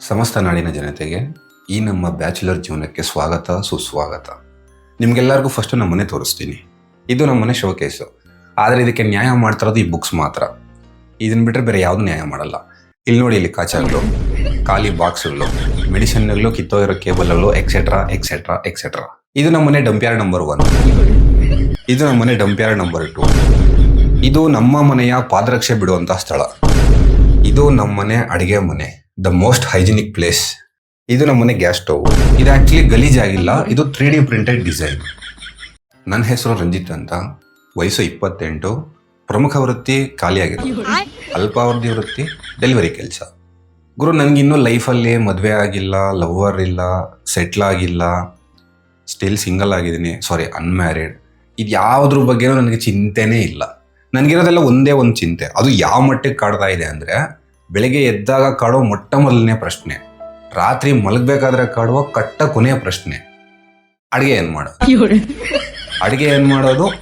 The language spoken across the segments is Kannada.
ಸಮಸ್ತ ನಾಡಿನ ಜನತೆಗೆ ಈ ನಮ್ಮ ಬ್ಯಾಚುಲರ್ ಜೀವನಕ್ಕೆ ಸ್ವಾಗತ ಸುಸ್ವಾಗತ. ನಿಮ್ಗೆಲ್ಲರಿಗೂ ಫಸ್ಟ್ ನಮ್ಮ ಮನೆ ತೋರಿಸ್ತೀನಿ. ಇದು ನಮ್ಮ ಮನೆ ಶೋಕೇಸು. ಆದರೆ ಇದಕ್ಕೆ ನ್ಯಾಯ ಮಾಡ್ತಿರೋದು ಈ ಬುಕ್ಸ್ ಮಾತ್ರ. ಇದನ್ನ ಬಿಟ್ಟರೆ ಬೇರೆ ಯಾವುದು ನ್ಯಾಯ ಮಾಡಲ್ಲ. ಇಲ್ಲಿ ನೋಡಿ, ಇಲ್ಲಿ ಕಾಚಾಗಳು, ಖಾಲಿ ಬಾಕ್ಸ್ಗಳು, ಮೆಡಿಸಿನ್ಗಳು, ಕಿತ್ತೋಗಿರೋ ಕೇಬಲ್ಗಳು, ಎಕ್ಸೆಟ್ರಾ ಎಕ್ಸೆಟ್ರಾ ಎಕ್ಸೆಟ್ರಾ. ಇದು ನಮ್ಮ ಮನೆ ಡಂಪ್ಯಾರ್ಡ್ ನಂಬರ್ 1. ಇದು ನಮ್ಮ ಮನೆ ಡಂಪ್ಯಾರ್ಡ್ ನಂಬರ್ 2. ಇದು ನಮ್ಮ ಮನೆಯ ಪಾದರಕ್ಷೆ ಬಿಡುವಂಥ ಸ್ಥಳ. ಇದು ನಮ್ಮ ಮನೆ ಅಡುಗೆ ಮನೆ, ದ ಮೋಸ್ಟ್ ಹೈಜಿನಿಕ್ ಪ್ಲೇಸ್. ಇದು ನಮ್ಮ ಮನೆ ಗ್ಯಾಸ್ ಸ್ಟವ್. ಇದು ಆ್ಯಕ್ಚುಲಿ ಗಲೀಜಾಗಿಲ್ಲ, ಇದು 3D ಪ್ರಿಂಟೆಡ್ ಡಿಸೈನ್. ನನ್ನ ಹೆಸರು ರಂಜಿತ್ ಅಂತ, ವಯಸ್ಸು 28, ಪ್ರಮುಖ ವೃತ್ತಿ ಖಾಲಿಯಾಗಿರೋದು, ಅಲ್ಪಾವಧಿ ವೃತ್ತಿ ಡೆಲಿವರಿ ಕೆಲಸ. ಗುರು, ನನಗಿನ್ನೂ ಲೈಫಲ್ಲಿ ಮದುವೆ ಆಗಿಲ್ಲ, ಲವ್ವರ್ ಇಲ್ಲ, ಸೆಟ್ಲ್ ಆಗಿಲ್ಲ, ಸ್ಟಿಲ್ ಸಿಂಗಲ್ ಆಗಿದ್ದೀನಿ, ಅನ್ಮ್ಯಾರಿಡ್. ಇದು ಯಾವುದ್ರ ಬಗ್ಗೆನೂ ನನಗೆ ಚಿಂತೆನೇ ಇಲ್ಲ. ನನಗಿರೋದೆಲ್ಲ ಒಂದೇ ಒಂದು ಚಿಂತೆ. ಅದು ಯಾವ ಮಟ್ಟಿಗೆ ಕಾಡ್ತಾ ಇದೆ ಅಂದರೆ, ಬೆಳಗ್ಗೆ ಎದ್ದಾಗ ಕಾಡೋ ಮೊಟ್ಟ ಮೊದಲನೇ ಪ್ರಶ್ನೆ, ರಾತ್ರಿ ಮಲಗಬೇಕಾದ್ರೆ ಕಾಡುವ ಕಟ್ಟ ಕೊನೆಯ ಪ್ರಶ್ನೆ, ಅಡುಗೆ ಏನು ಮಾಡೋದು,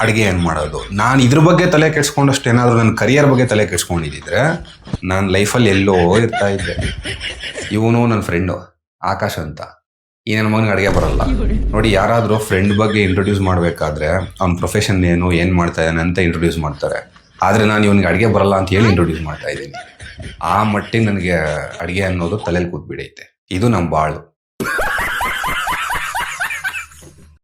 ಅಡುಗೆ ಏನು ಮಾಡೋದು. ನಾನು ಇದ್ರ ಬಗ್ಗೆ ತಲೆ ಕೆಡ್ಸ್ಕೊಂಡಷ್ಟು ಏನಾದರೂ ನನ್ನ ಕರಿಯರ್ ಬಗ್ಗೆ ತಲೆ ಕೆಡ್ಸ್ಕೊಂಡಿದ್ದಿದ್ರೆ ನಾನು ಲೈಫಲ್ಲಿ ಎಲ್ಲೋ ಇರ್ತಾ ಇದ್ದೆ. ಇವನು ನನ್ನ ಫ್ರೆಂಡು ಆಕಾಶ್ ಅಂತ, ಈ ನನ್ನ ಮಗನಿಗೆ ಅಡುಗೆ ಬರಲ್ಲ. ನೋಡಿ, ಯಾರಾದರೂ ಫ್ರೆಂಡ್ ಬಗ್ಗೆ ಇಂಟ್ರೊಡ್ಯೂಸ್ ಮಾಡಬೇಕಾದ್ರೆ ಅವ್ನ ಪ್ರೊಫೆಷನ್ ಏನು ಮಾಡ್ತಾ ಇದ್ದಾನೆ ಅಂತ ಇಂಟ್ರೊಡ್ಯೂಸ್ ಮಾಡ್ತಾರೆ. ಆದರೆ ನಾನು ಇವನಿಗೆ ಅಡುಗೆ ಬರಲ್ಲ ಅಂತ ಹೇಳಿ ಇಂಟ್ರೊಡ್ಯೂಸ್ ಮಾಡ್ತಾ ಇದ್ದೀನಿ. ಆ ಮಟ್ಟಿಗೆ ನನಗೆ ಅಡುಗೆ ಅನ್ನೋದು ತಲೆಯಲ್ಲಿ ಕೂತ್ಬಿಡೈತೆ. ಇದು ನಮ್ಮ ಬಾಳು.